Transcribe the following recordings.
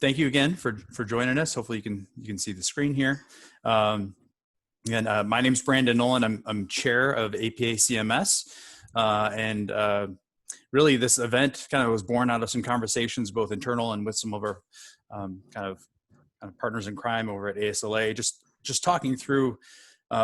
thank you again for joining us. Hopefully you can see the screen here. My name is Brandon Nolan. I'm chair of APA-CMS, and really this event kind of was born out of some conversations, both internal and with some of our kind of partners in crime over at ASLA, just talking through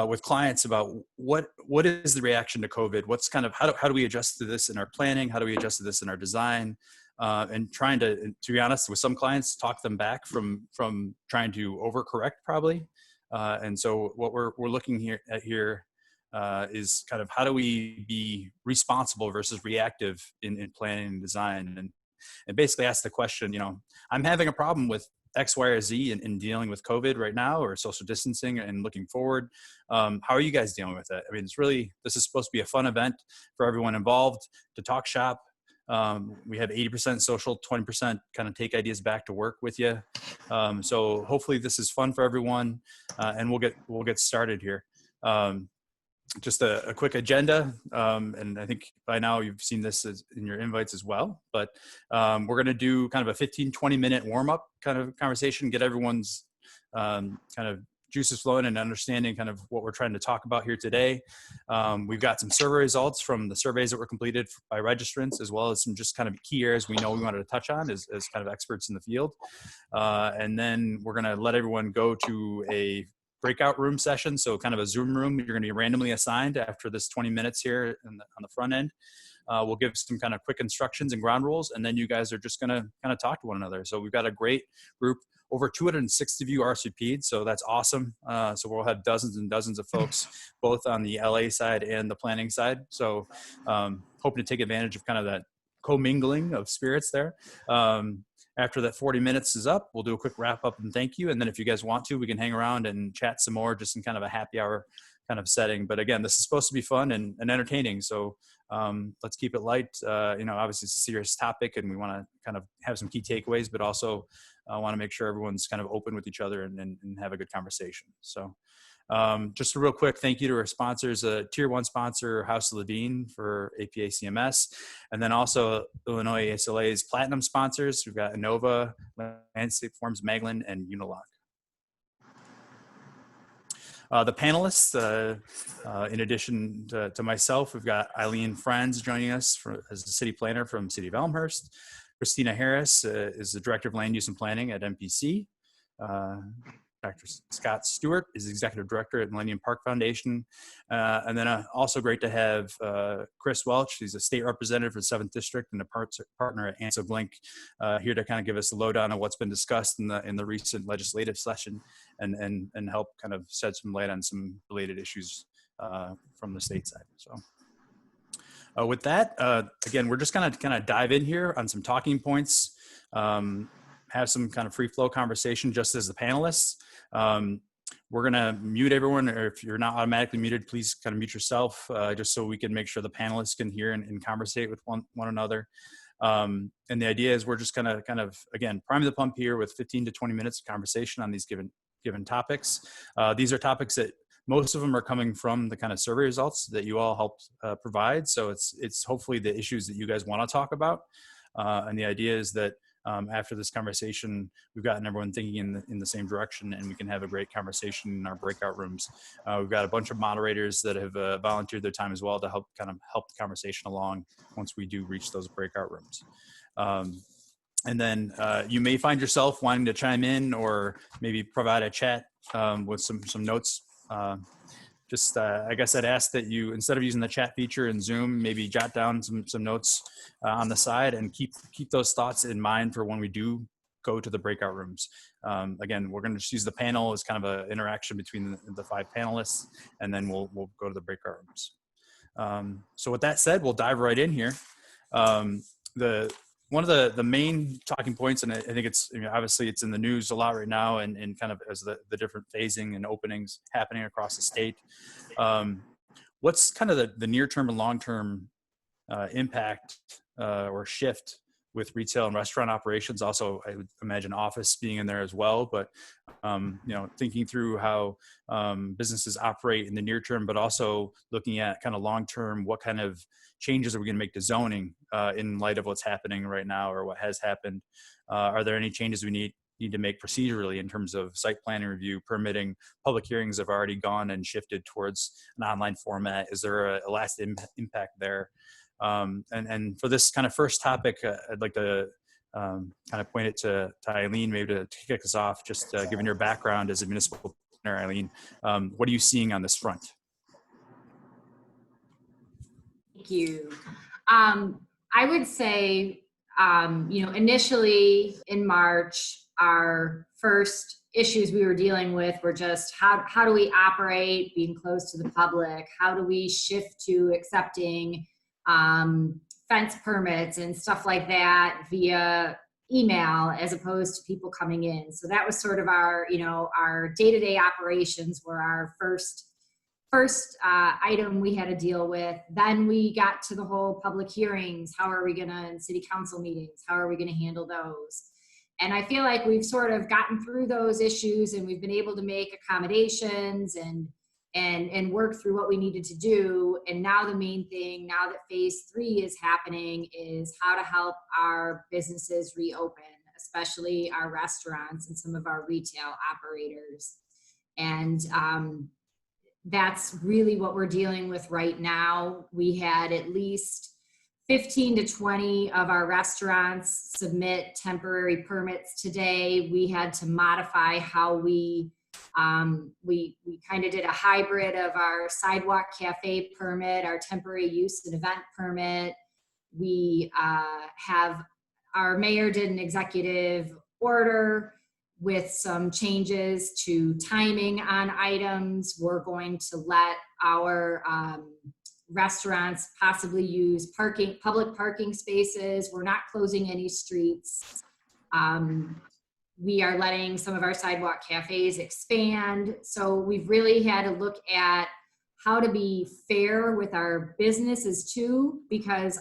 with clients about what is the reaction to COVID, what's kind of how do we adjust to this in our planning, how do we adjust to this in our design, and trying to be honest, with some clients, talk them back from trying to overcorrect probably. And so what we're looking at here is kind of how do we be responsible versus reactive in planning and design, and basically ask the question, I'm having a problem with X, Y, or Z in dealing with COVID right now, or social distancing and looking forward. How are you guys dealing with it? I mean, this is supposed to be a fun event for everyone involved to talk shop. We have 80% social, 20% kind of take ideas back to work with you. So hopefully this is fun for everyone, and we'll get started here. Just a quick agenda, and I think by now you've seen this in your invites as well, but we're going to do kind of a 15-20 minute warm-up kind of conversation, get everyone's kind of juices flowing and understanding kind of what we're trying to talk about here today. We've got some survey results from the surveys that were completed by registrants, as well as some just kind of key areas we know we wanted to touch on as kind of experts in the field. And then we're going to let everyone go to a breakout room session. So kind of a Zoom room, you're going to be randomly assigned after this 20 minutes here on the front end. We'll give some kind of quick instructions and ground rules, and then you guys are just going to kind of talk to one another. So we've got a great group. Over 260 of you RSVP'd, so that's awesome. So we'll have dozens and dozens of folks, both on the LA side and the planning side. So hoping to take advantage of kind of that commingling of spirits there. After that 40 minutes is up, we'll do a quick wrap up and thank you. And then if you guys want to, we can hang around and chat some more, just in kind of a happy hour kind of setting. But again, this is supposed to be fun and entertaining. So let's keep it light. Obviously it's a serious topic and we want to kind of have some key takeaways, but also want to make sure everyone's kind of open with each other and have a good conversation. So just a real quick thank you to our sponsors, Tier 1 sponsor, House of Levine for APA-CMS, and then also Illinois ASLA's Platinum sponsors. We've got Innova, Landscape Forms, Maglin, and Unilock. The panelists, in addition to myself, we've got Eileen Franz joining us as the city planner from City of Elmhurst. Christina Harris is the Director of Land Use and Planning at MPC. Dr. Scott Stewart is Executive Director at Millennium Park Foundation. And then also great to have Chris Welch. He's a state representative for the 7th District and a partner at ANSO Blink, here to kind of give us a lowdown on what's been discussed in the recent legislative session and help kind of shed some light on some related issues from the state side. So with that, again, we're just going to kind of dive in here on some talking points, have some kind of free flow conversation just as the panelists. We're going to mute everyone, or if you're not automatically muted, please kind of mute yourself, just so we can make sure the panelists can hear and conversate with one another. And the idea is we're just going to kind of, again, prime the pump here with 15 to 20 minutes of conversation on these given topics. These are topics that most of them are coming from the kind of survey results that you all helped provide. So it's hopefully the issues that you guys want to talk about. And the idea is that after this conversation, we've gotten everyone thinking in the same direction, and we can have a great conversation in our breakout rooms. We've got a bunch of moderators that have volunteered their time as well to help the conversation along once we do reach those breakout rooms. And then you may find yourself wanting to chime in or maybe provide a chat with some notes. I guess I'd ask that you, instead of using the chat feature in Zoom, maybe jot down some notes on the side and keep those thoughts in mind for when we do go to the breakout rooms. Again, we're going to just use the panel as kind of an interaction between the 5 panelists, and then we'll go to the breakout rooms. So with that said, we'll dive right in here. One of the main talking points, and I think it's, obviously it's in the news a lot right now, and kind of as the different phasing and openings happening across the state. What's kind of the near-term and long-term impact or shift with retail and restaurant operations? Also, I would imagine office being in there as well, but thinking through how businesses operate in the near term, but also looking at kind of long-term, what kind of changes are we going to make to zoning in light of what's happening right now or what has happened? Are there any changes we need need to make procedurally in terms of site plan review, permitting? Public hearings have already gone and shifted towards an online format. Is there a lasting impact there? And for this kind of first topic, I'd like to kind of point it to Eileen, maybe to kick us off, just given your background as a municipal planner, Eileen. What are you seeing on this front? Thank you. I would say, initially in March, our first issues we were dealing with were just how do we operate being closed to the public? How do we shift to accepting fence permits and stuff like that via email as opposed to people coming in? So that was sort of our day-to-day operations were our first item we had to deal with. Then we got to the whole public hearings. How are we gonna, in city council meetings, how are we gonna handle those? And I feel like we've sort of gotten through those issues and we've been able to make accommodations and work through what we needed to do. And now the main thing, now that phase 3 is happening, is how to help our businesses reopen, especially our restaurants and some of our retail operators. And that's really what we're dealing with right now. We had at least 15 to 20 of our restaurants submit temporary permits today. We had to modify how we kind of did a hybrid of our sidewalk cafe permit, our temporary use and event permit. We have, our mayor did an executive order with some changes to timing on items. We're going to let our restaurants possibly use public parking spaces. We're not closing any streets. We are letting some of our sidewalk cafes expand. So we've really had to look at how to be fair with our businesses too, because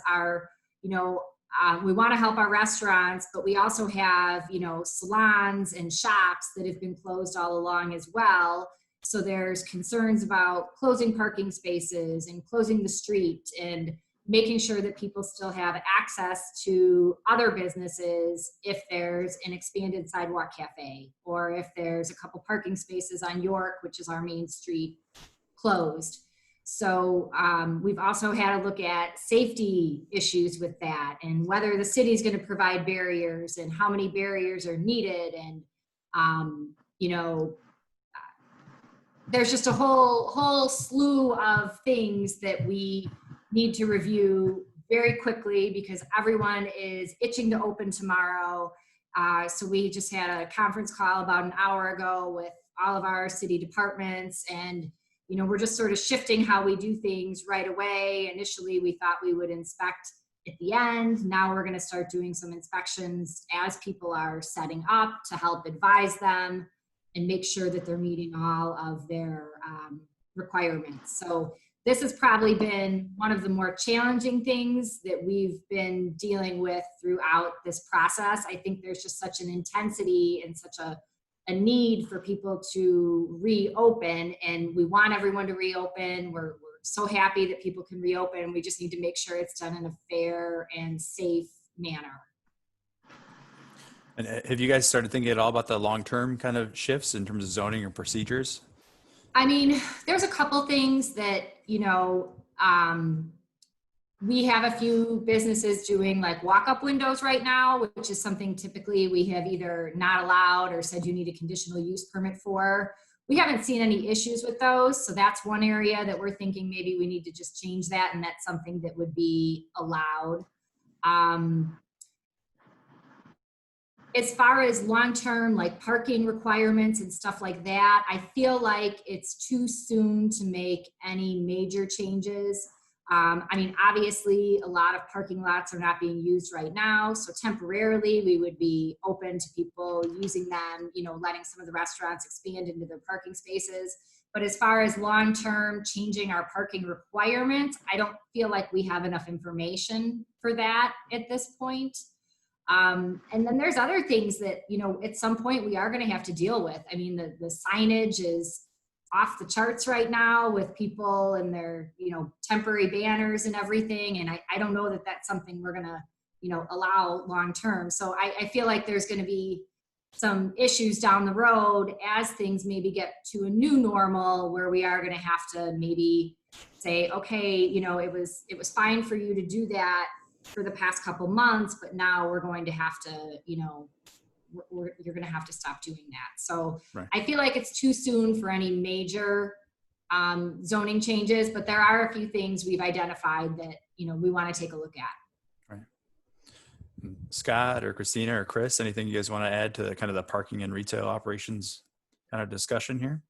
we want to help our restaurants, but we also have, salons and shops that have been closed all along as well. So there's concerns about closing parking spaces and closing the street and making sure that people still have access to other businesses if there's an expanded sidewalk cafe, or if there's a couple parking spaces on York, which is our main street, closed. So we've also had to look at safety issues with that, and whether the city is going to provide barriers and how many barriers are needed. And, there's just a whole slew of things that we need to review very quickly because everyone is itching to open tomorrow. So we just had a conference call about an hour ago with all of our city departments, and we're just sort of shifting how we do things right away. Initially, we thought we would inspect at the end. Now we're going to start doing some inspections as people are setting up to help advise them and make sure that they're meeting all of their requirements. So this has probably been one of the more challenging things that we've been dealing with throughout this process. I think there's just such an intensity and such a need for people to reopen, and we want everyone to reopen. We're so happy that people can reopen. We just need to make sure it's done in a fair and safe manner. And have you guys started thinking at all about the long-term kind of shifts in terms of zoning or procedures? I mean, there's a couple things that, we have a few businesses doing like walk-up windows right now, which is something typically we have either not allowed or said you need a conditional use permit for. We haven't seen any issues with those. So that's one area that we're thinking maybe we need to just change that, and that's something that would be allowed. As far as long-term like parking requirements and stuff like that, I feel like it's too soon to make any major changes. Obviously a lot of parking lots are not being used right now. So temporarily we would be open to people using them, letting some of the restaurants expand into their parking spaces. But as far as long-term changing our parking requirements, I don't feel like we have enough information for that at this point. And then there's other things that, at some point we are going to have to deal with. I mean, the signage is off the charts right now with people and their, temporary banners and everything. And I don't know that that's something we're going to, allow long term. So I feel like there's going to be some issues down the road as things maybe get to a new normal, where we are going to have to maybe say, okay, you know, it was fine for you to do that for the past couple months, but now we're going to have to, you know, you're going to have to stop doing that. So Right. I feel like it's too soon for any major zoning changes, but there are a few things we've identified that, you know, we want to take a look at. Right. Scott or Christina or Chris, anything you guys want to add to the kind of the parking and retail operations kind of discussion here?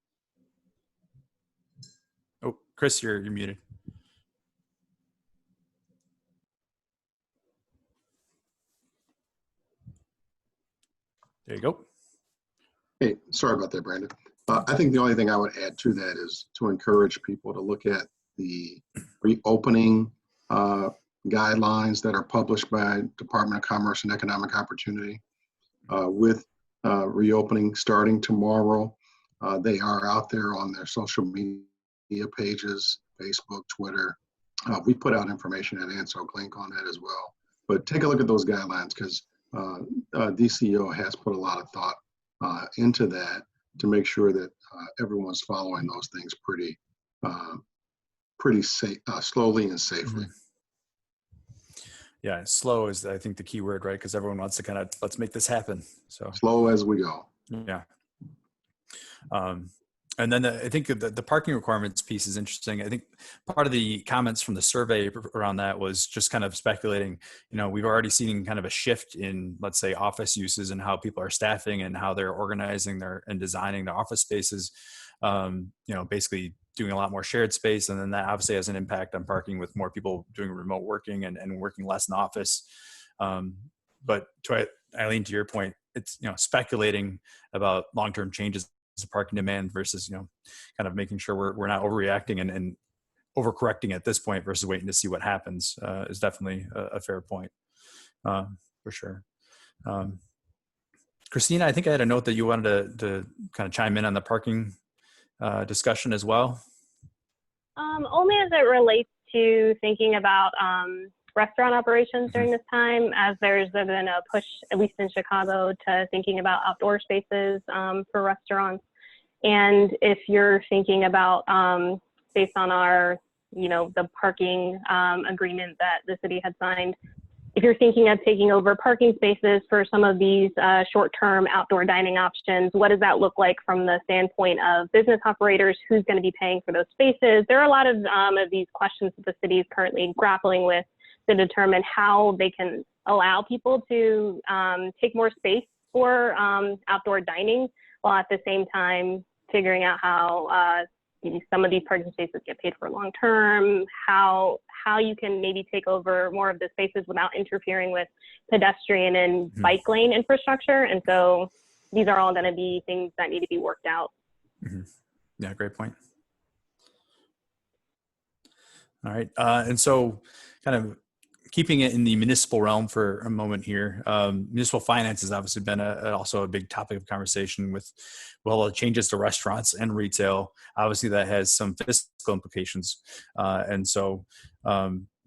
Oh, Chris, you're muted. There you go. Hey, sorry about that, Brandon. I think the only thing I would add to that is to encourage people to look at the reopening guidelines that are published by Department of Commerce and Economic Opportunity. With reopening starting tomorrow, they are out there on their social media pages, Facebook, Twitter. We put out information at ANSOC link on that as well. But take a look at those guidelines, because DCO has put a lot of thought into that to make sure that everyone's following those things pretty safe, slowly and safely. Mm-hmm. Yeah, slow is, I think, the key word, right? Because everyone wants to kind of, let's make this happen. So slow as we go. Yeah. And then I think the parking requirements piece is interesting. I think part of the comments from the survey around that was just kind of speculating, you know, we've already seen kind of a shift in, let's say, office uses and how people are staffing and how they're organizing and designing their office spaces, you know, basically doing a lot more shared space. And then that obviously has an impact on parking with more people doing remote working and working less in office. But to Eileen, to your point, it's, you know, speculating about long-term changes to parking demand versus, you know, kind of making sure we're not overreacting and overcorrecting at this point versus waiting to see what happens is definitely a fair point for sure. Christina, I think I had a note that you wanted to kind of chime in on the parking discussion as well. Only as it relates to thinking about restaurant operations during this time, as there's been a push, at least in Chicago, to thinking about outdoor spaces for restaurants. And if you're thinking about, based on our, you know, the parking agreement that the city had signed, if you're thinking of taking over parking spaces for some of these short-term outdoor dining options, what does that look like from the standpoint of business operators? Who's going to be paying for those spaces? There are a lot of these questions that the city is currently grappling with to determine how they can allow people to take more space for outdoor dining, while at the same time figuring out how some of these parking spaces get paid for long term, how you can maybe take over more of the spaces without interfering with pedestrian and bike lane infrastructure. And so these are all going to be things that need to be worked out. Yeah, great point. All right. And so kind of keeping it in the municipal realm for a moment here, municipal finance has obviously been also a big topic of conversation with, well, the changes to restaurants and retail. Obviously, that has some fiscal implications. And so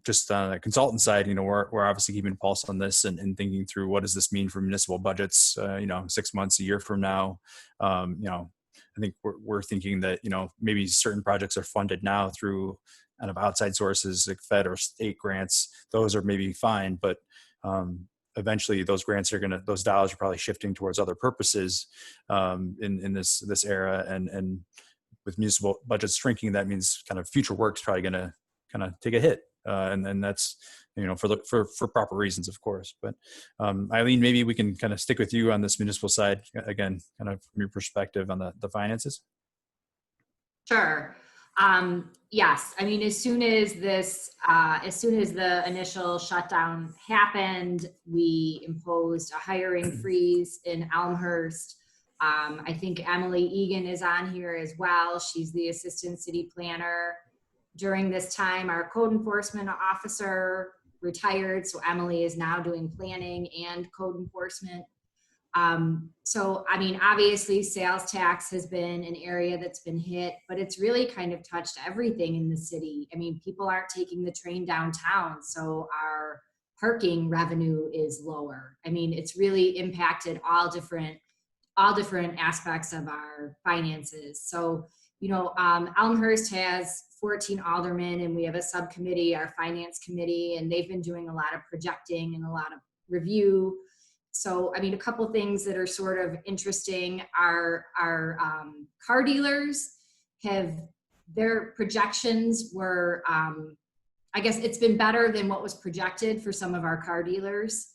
just on the consultant side, you know, we're obviously keeping a pulse on this and thinking through what does this mean for municipal budgets, you know, 6 months, a year from now. You know, I think we're thinking that, you know, maybe certain projects are funded now through kind of outside sources like Fed or state grants. Those are maybe fine, but eventually those grants those dollars are probably shifting towards other purposes in this era. And with municipal budgets shrinking, that means kind of future work's probably going to kind of take a hit. And that's, you know, for proper reasons, of course. But Eileen, maybe we can kind of stick with you on this municipal side again, kind of from your perspective on the finances. Sure. Yes. I mean, as soon as the initial shutdown happened, we imposed a hiring freeze in Elmhurst. I think Emily Egan is on here as well. She's the assistant city planner. During this time, our code enforcement officer retired, so Emily is now doing planning and code enforcement. So, I mean, obviously sales tax has been an area that's been hit, but it's really kind of touched everything in the city. I mean, people aren't taking the train downtown, so our parking revenue is lower. I mean, it's really impacted all different all different aspects of our finances. So, Elmhurst has 14 aldermen, and we have a subcommittee, our finance committee, and they've been doing a lot of projecting and a lot of review. So, a couple things that are sort of interesting are our car dealers have, their projections were, I guess it's been better than what was projected for some of our car dealers.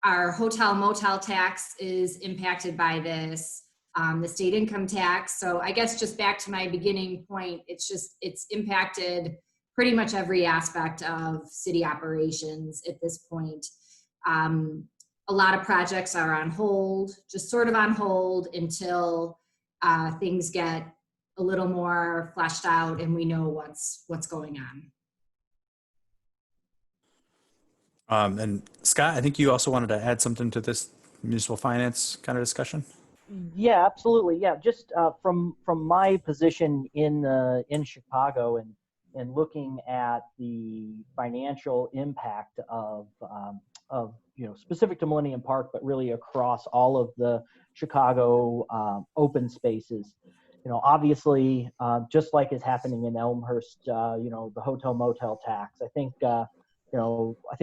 Our hotel motel tax is impacted by this, the state income tax. So I guess just back to my beginning point, it's impacted pretty much every aspect of city operations at this point. A lot of projects are on hold, just sort of on hold until things get a little more fleshed out and we know what's going on. And Scott, I think you also wanted to add something to this municipal finance kind of discussion. Yeah, absolutely. Yeah, just from my position in Chicago and looking at the financial impact of specific to Millennium Park, but really across all of the Chicago open spaces. Obviously, just like is happening in Elmhurst, the hotel motel tax. I think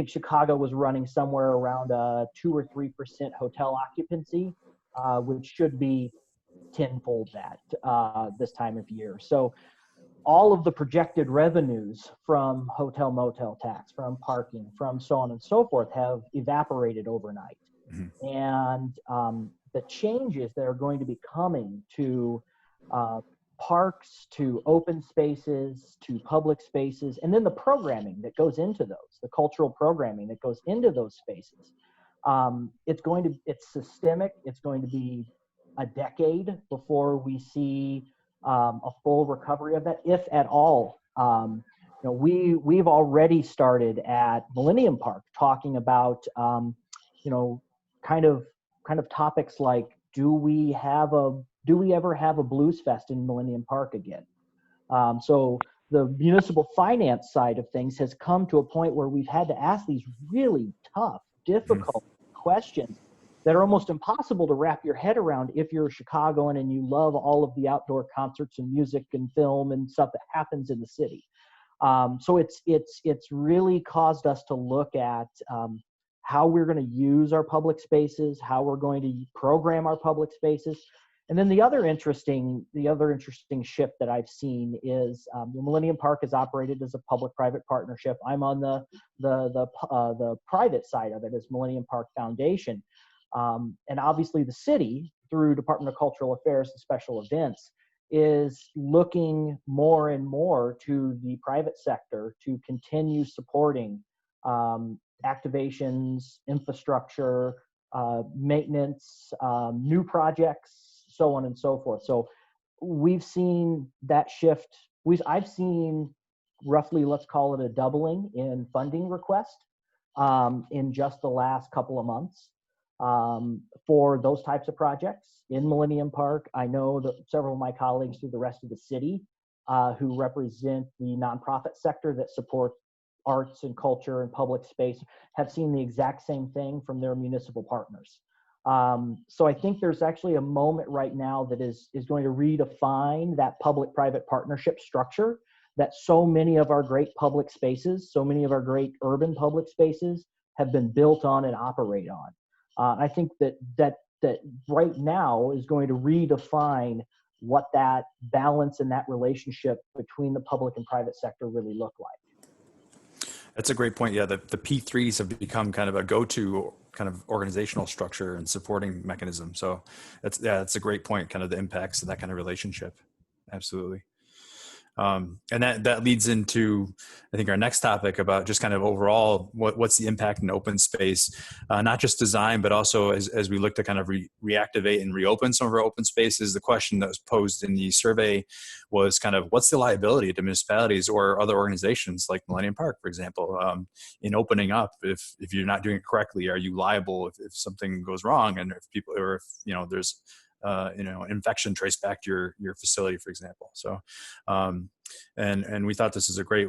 Chicago was running somewhere around 2 or 3% hotel occupancy, which should be tenfold that this time of year. So all of the projected revenues from hotel motel tax, from parking, from so on and so forth have evaporated overnight. Mm-hmm. And the changes that are going to be coming to parks, to open spaces, to public spaces, and then the programming that goes into those, the cultural programming that goes into those spaces. It's systemic. It's going to be a decade before we see a full recovery of that, if at all. We've already started at Millennium Park talking about, kind of topics like, do we ever have a blues fest in Millennium Park again? So the municipal finance side of things has come to a point where we've had to ask these really tough, difficult questions that are almost impossible to wrap your head around if you're a Chicagoan and you love all of the outdoor concerts and music and film and stuff that happens in the city. So it's really caused us to look at how we're going to use our public spaces, how we're going to program our public spaces. And then the other interesting shift that I've seen is the Millennium Park is operated as a public-private partnership. I'm on the private side of it as Millennium Park Foundation. And obviously the city, through Department of Cultural Affairs and Special Events, is looking more and more to the private sector to continue supporting activations, infrastructure, maintenance, new projects, so on and so forth. So we've seen that shift. I've seen roughly, let's call it a doubling in funding requests in just the last couple of months for those types of projects in Millennium Park. I know that several of my colleagues through the rest of the city who represent the nonprofit sector that support arts and culture and public space have seen the exact same thing from their municipal partners. So I think there's actually a moment right now that is going to redefine that public-private partnership structure that so many of our great public spaces, so many of our great urban public spaces have been built on and operate on. I think that right now is going to redefine what that balance and that relationship between the public and private sector really look like. That's a great point. Yeah, the P3s have become kind of a go-to kind of organizational structure and supporting mechanism. So that's a great point, kind of the impacts of that kind of relationship. Absolutely. And that leads into, I think, our next topic about just kind of overall, what's the impact in open space, not just design, but also as we look to kind of reactivate and reopen some of our open spaces. The question that was posed in the survey was kind of, what's the liability to municipalities or other organizations like Millennium Park, for example, in opening up? If you're not doing it correctly, are you liable if something goes wrong, and if people, or if there's infection traced back to your facility, for example. So, and we thought this is a great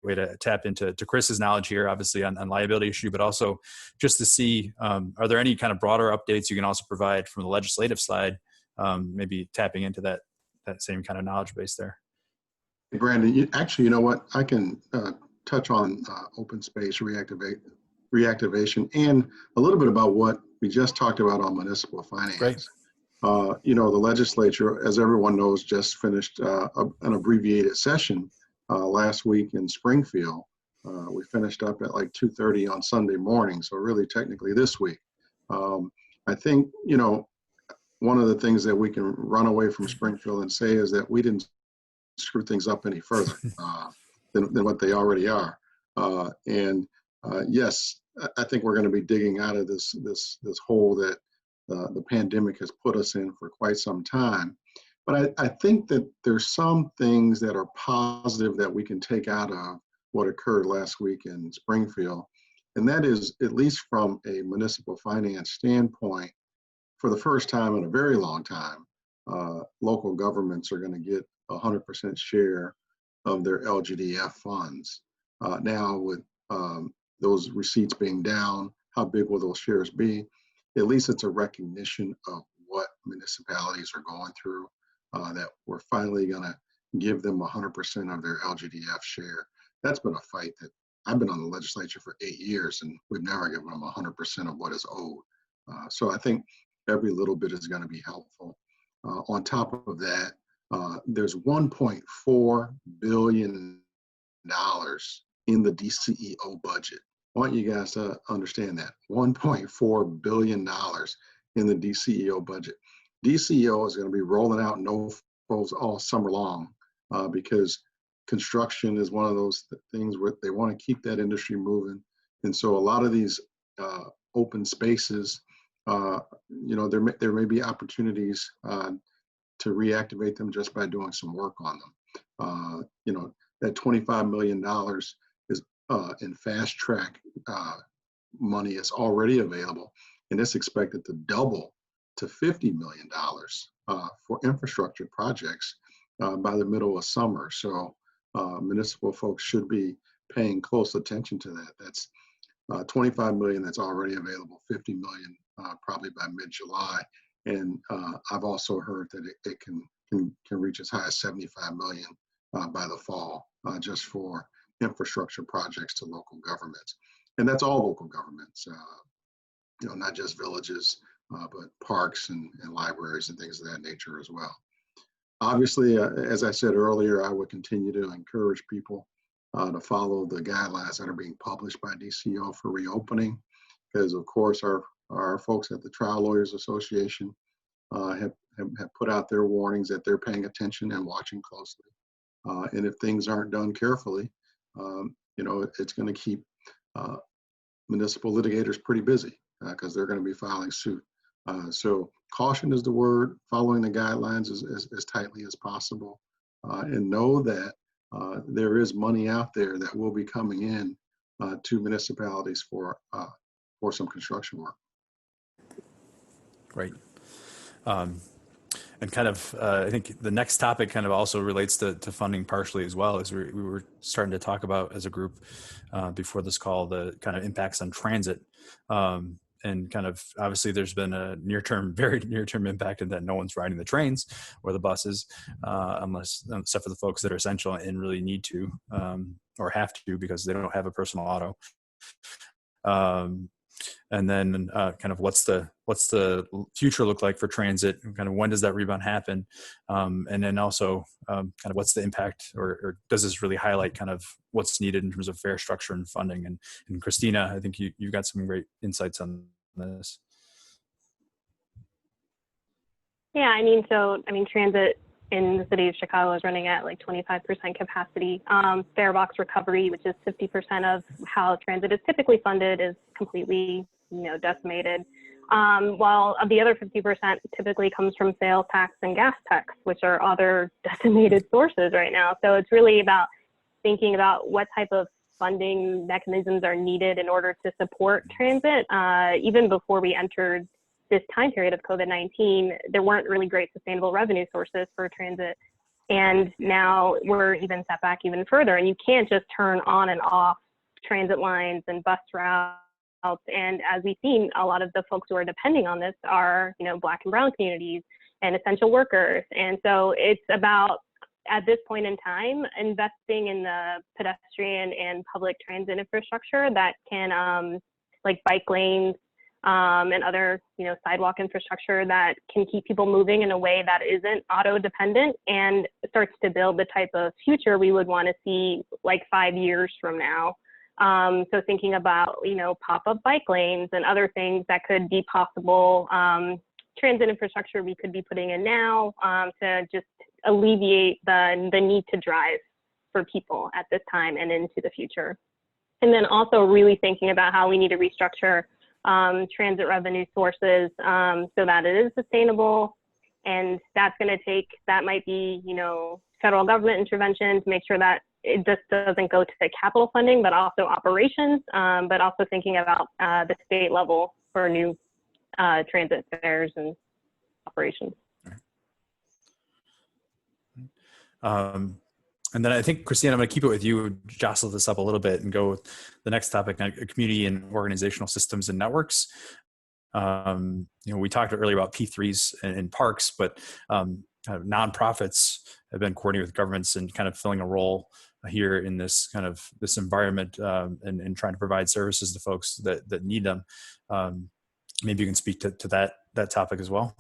way to tap into Chris's knowledge here, obviously on liability issue, but also just to see, are there any kind of broader updates you can also provide from the legislative side, maybe tapping into that same kind of knowledge base there? Hey, Brandon, you know what? I can touch on open space reactivation and a little bit about what we just talked about on municipal finance. Great. The legislature, as everyone knows, just finished an abbreviated session last week in Springfield. We finished up at like 2:30 on Sunday morning, so really technically this week. I think, one of the things that we can run away from Springfield and say is that we didn't screw things up any further than what they already are. Yes, I think we're going to be digging out of this hole that the pandemic has put us in for quite some time. But I think that there's some things that are positive that we can take out of what occurred last week in Springfield. And that is, at least from a municipal finance standpoint, for the first time in a very long time, local governments are going to get 100% share of their LGDF funds. Now with those receipts being down, how big will those shares be? At least it's a recognition of what municipalities are going through, that we're finally going to give them 100% of their LGDF share. That's been a fight that I've been on the legislature for 8 years, and we've never given them 100% of what is owed. So I think every little bit is going to be helpful. On top of that, there's $1.4 billion in the DCEO budget. I want you guys to understand that. $1.4 billion in the DCEO budget. DCEO is going to be rolling out no-frills all summer long because construction is one of those things where they want to keep that industry moving. And so a lot of these open spaces, there may be opportunities to reactivate them just by doing some work on them. That $25 million is in fast track money is already available, and it's expected to double to $50 million for infrastructure projects by the middle of summer. So municipal folks should be paying close attention to that. That's 25 million that's already available, 50 million probably by mid-July. And I've also heard that it can reach as high as 75 million by the fall, just for infrastructure projects to local governments. And that's all local governments, not just villages, but parks and libraries and things of that nature as well. Obviously, as I said earlier, I would continue to encourage people to follow the guidelines that are being published by DCO for reopening, because of course our folks at the Trial Lawyers Association have put out their warnings that they're paying attention and watching closely. And if things aren't done carefully, it's going to keep municipal litigators pretty busy because they're going to be filing suit. So caution is the word, following the guidelines as tightly as possible, and know that there is money out there that will be coming in to municipalities for some construction work. Great. And kind of, I think the next topic kind of also relates to funding partially as well, as we were starting to talk about as a group before this call, the kind of impacts on transit. And kind of, obviously there's been a very near-term impact in that no one's riding the trains or the buses, except for the folks that are essential and really need to, or have to, because they don't have a personal auto. And then kind of what's the future look like for transit, and kind of when does that rebound happen? And then also kind of what's the impact, or does this really highlight kind of what's needed in terms of fare structure and funding? And Christina, I think you've got some great insights on this. Yeah, transit in the city of Chicago is running at like 25% capacity. Fare box recovery, which is 50% of how transit is typically funded, is completely, decimated. While the other 50% typically comes from sales tax and gas tax, which are other decimated sources right now. So it's really about thinking about what type of funding mechanisms are needed in order to support transit. Even before we entered this time period of COVID-19, there weren't really great sustainable revenue sources for transit And now we're even set back even further, and you can't just turn on and off transit lines and bus routes. And as we've seen, a lot of the folks who are depending on this are, Black and brown communities and essential workers. And so it's about, at this point in time, investing in the pedestrian and public transit infrastructure that can, like bike lanes and other, sidewalk infrastructure that can keep people moving in a way that isn't auto dependent and starts to build the type of future we would want to see like 5 years from now. So thinking about, pop-up bike lanes and other things that could be possible, transit infrastructure we could be putting in now to just alleviate the need to drive for people at this time and into the future. And then also really thinking about how we need to restructure transit revenue sources so that it is sustainable. And that might be, federal government intervention to make sure that it just doesn't go to the capital funding, but also operations, but also thinking about the state level for new transit fares and operations. And then I think, Christine, I'm going to keep it with you, jostle this up a little bit and go with the next topic, community and organizational systems and networks. We talked earlier about P3s and parks, but kind of nonprofits have been coordinating with governments and kind of filling a role here in this kind of this environment and trying to provide services to folks that need them. Maybe you can speak to that topic as well.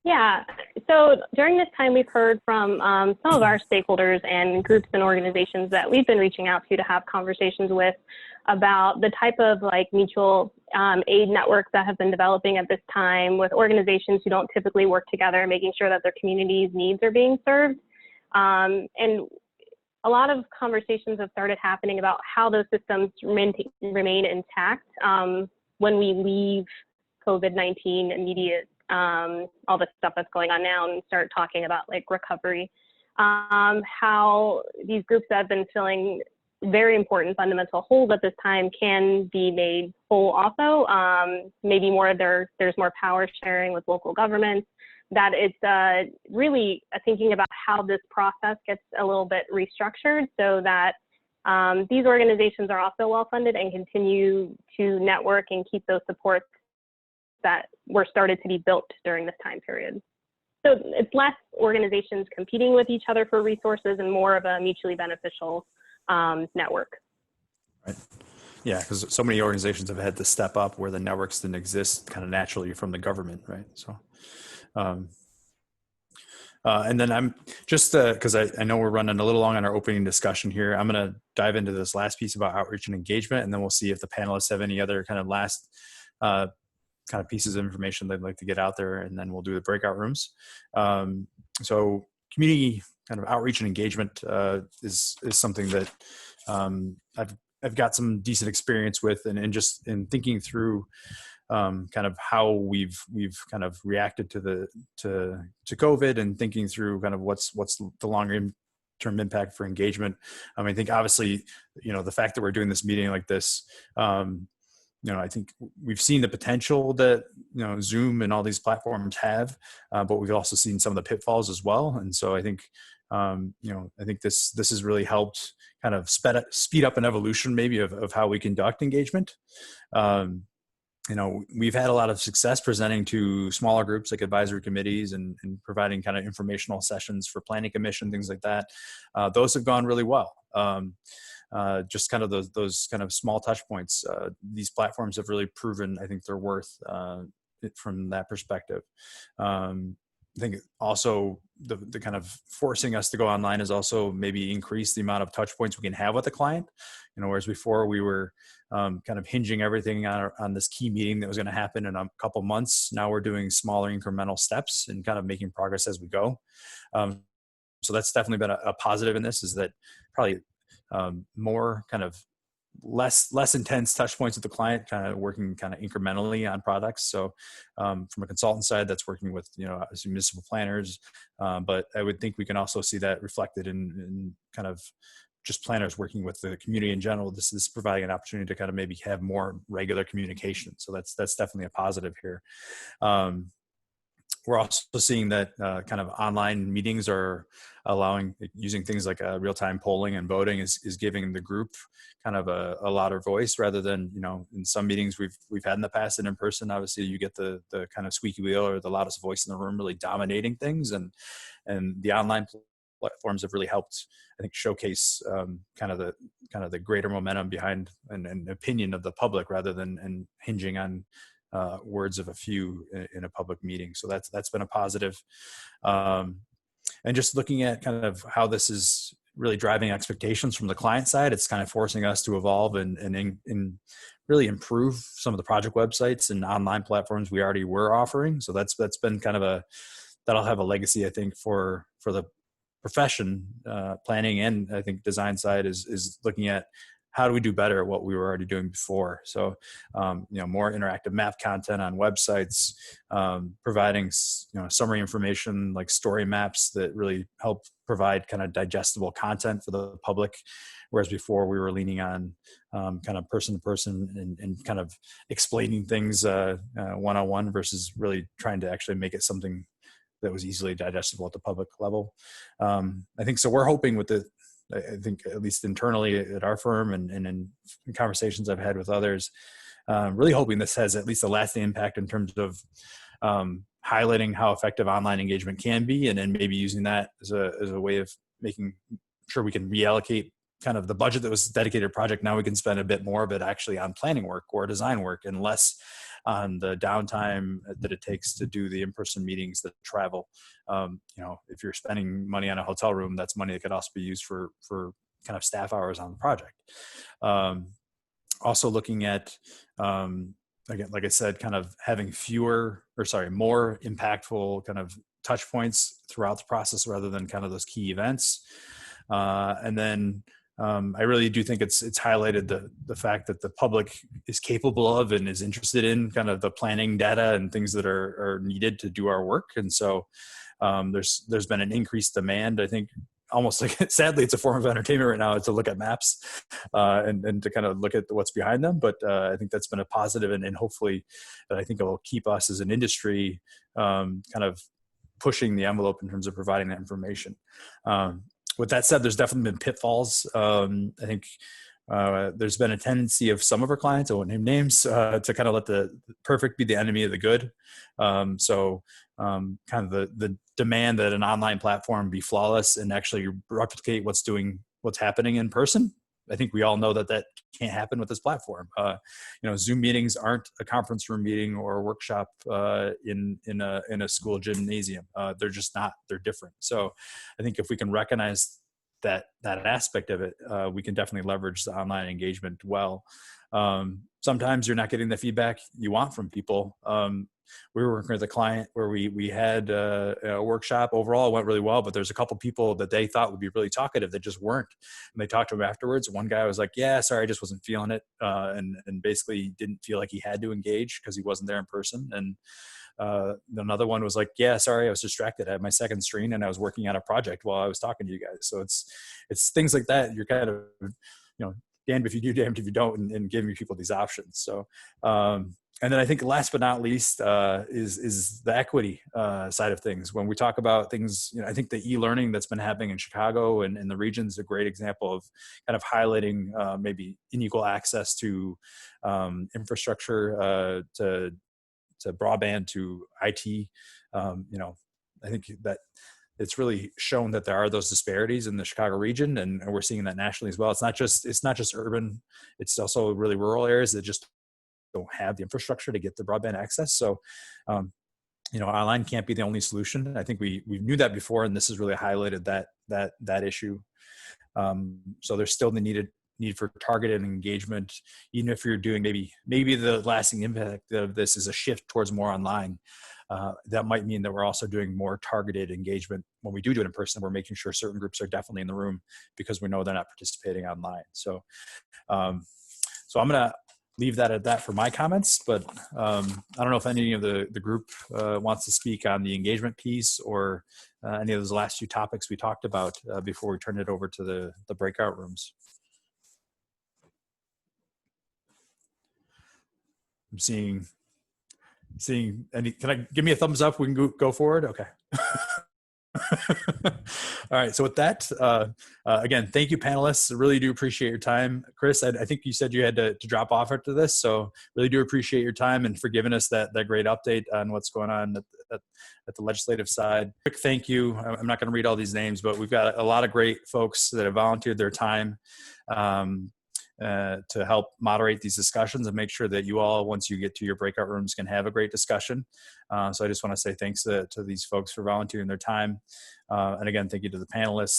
Yeah, so during this time, we've heard from some of our stakeholders and groups and organizations that we've been reaching out to have conversations with about the type of like mutual aid networks that have been developing at this time with organizations who don't typically work together, making sure that their communities' needs are being served. And a lot of conversations have started happening about how those systems remain intact when we leave COVID-19 immediate, all the stuff that's going on now, and start talking about like recovery, how these groups that have been filling very important fundamental holes at this time can be made whole also. Maybe there's more power sharing with local governments, that it's really thinking about how this process gets a little bit restructured so that these organizations are also well-funded and continue to network and keep those supports that were started to be built during this time period. So it's less organizations competing with each other for resources and more of a mutually beneficial network. Right. Yeah, because so many organizations have had to step up where the networks didn't exist kind of naturally from the government, right? So, and then I'm just, because I know we're running a little long on our opening discussion here, I'm going to dive into this last piece about outreach and engagement, and then we'll see if the panelists have any other kind of last kind of pieces of information they'd like to get out there, and then we'll do the breakout rooms. So community kind of outreach and engagement is something that I've got some decent experience with, and just in thinking through kind of how we've kind of reacted to COVID, and thinking through kind of what's the longer term impact for engagement. I think obviously, the fact that we're doing this meeting like this, I think we've seen the potential that, Zoom and all these platforms have, but we've also seen some of the pitfalls as well. And so I think, I think this has really helped kind of speed up an evolution maybe of how we conduct engagement. We've had a lot of success presenting to smaller groups like advisory committees and providing kind of informational sessions for planning commission, things like that. Those have gone really well. Just kind of those kind of small touch points. These platforms have really proven, I think, their worth from that perspective. I think also the kind of forcing us to go online has also maybe increased the amount of touch points we can have with the client. Whereas before we were kind of hinging everything on this key meeting that was going to happen in a couple months. Now we're doing smaller incremental steps and kind of making progress as we go. So that's definitely been a positive in this, is that probably more kind of less intense touch points with the client, kind of working kind of incrementally on products. So from a consultant side, that's working with, municipal planners. But I would think we can also see that reflected in kind of just planners working with the community in general. This is providing an opportunity to kind of maybe have more regular communication. So that's definitely a positive here. we're also seeing that kind of online meetings are using things like real-time polling and voting is giving the group kind of a louder voice, rather than, in some meetings we've had in the past and in person, obviously you get the kind of squeaky wheel or the loudest voice in the room really dominating things, and the online platforms have really helped, I think, showcase kind of the greater momentum behind an opinion of the public, rather than hinging on words of a few in a public meeting. So that's been a positive. And just looking at kind of how this is really driving expectations from the client side, it's kind of forcing us to evolve and really improve some of the project websites and online platforms we already were offering. So that's been kind of that'll have a legacy, I think, for the profession, planning, and I think design side is looking at how do we do better at what we were already doing before. So, more interactive map content on websites, providing, summary information like story maps that really help provide kind of digestible content for the public. Whereas before we were leaning on kind of person to person and kind of explaining things one-on-one versus really trying to actually make it something that was easily digestible at the public level. I think so. We're hoping I think at least internally at our firm and in conversations I've had with others, really hoping this has at least a lasting impact in terms of highlighting how effective online engagement can be, and then maybe using that as a way of making sure we can reallocate kind of the budget that was dedicated to project. Now we can spend a bit more of it actually on planning work or design work, and less on the downtime that it takes to do the in-person meetings, the travel. If you're spending money on a hotel room, that's money that could also be used for kind of staff hours on the project. Also looking at, again, like I said, kind of having more impactful kind of touch points throughout the process rather than kind of those key events. And then I really do think it's highlighted the fact that the public is capable of and is interested in kind of the planning data and things that are needed to do our work. And so there's been an increased demand. I think almost like, sadly, it's a form of entertainment right now to look at maps and to kind of look at what's behind them. But I think that's been a positive, and hopefully that I think it will keep us as an industry kind of pushing the envelope in terms of providing that information. With that said, there's definitely been pitfalls. I think there's been a tendency of some of our clients, I won't name names, to kind of let the perfect be the enemy of the good. So kind of the demand that an online platform be flawless and actually replicate what's happening in person. I think we all know that can't happen with this platform. Zoom meetings aren't a conference room meeting or a workshop in a school gymnasium. They're just not. They're different. So I think if we can recognize that aspect of it, we can definitely leverage the online engagement well. Sometimes you're not getting the feedback you want from people. We were working with a client where we had a workshop. Overall, it went really well, but there's a couple people that they thought would be really talkative that just weren't. And they talked to him afterwards. One guy was like, "Yeah, sorry, I just wasn't feeling it," and basically didn't feel like he had to engage because he wasn't there in person. And another one was like, "Yeah, sorry, I was distracted. I had my second screen and I was working on a project while I was talking to you guys." So it's things like that. You're kind of, damned if you do, damned if you don't, and giving people these options. So, and then I think last but not least is the equity side of things. When we talk about things, I think the e-learning that's been happening in Chicago and in the region is a great example of kind of highlighting maybe unequal access to infrastructure, to broadband, to IT. I think that it's really shown that there are those disparities in the Chicago region, and we're seeing that nationally as well. It's not just urban; it's also really rural areas that just don't have the infrastructure to get the broadband access. So, online can't be the only solution. I think we knew that before, and this has really highlighted that issue. So there's still the need for targeted engagement, even if you're doing maybe the lasting impact of this is a shift towards more online. That might mean that we're also doing more targeted engagement. When we do it in person, we're making sure certain groups are definitely in the room because we know they're not participating online. So, so I'm going to leave that at that for my comments, but I don't know if any of the group wants to speak on the engagement piece or any of those last few topics we talked about before we turn it over to the breakout rooms. I'm seeing Seeing any, can I give me a thumbs up? We can go forward. Okay. All right. So with that, again, thank you, panelists. I really do appreciate your time. Chris, I think you said you had to drop off after this, so really do appreciate your time and for giving us that great update on what's going on at the legislative side. Quick thank you. I'm not going to read all these names, but we've got a lot of great folks that have volunteered their time to help moderate these discussions and make sure that you all, once you get to your breakout rooms, can have a great discussion. So I just want to say thanks to these folks for volunteering their time. And again, thank you to the panelists.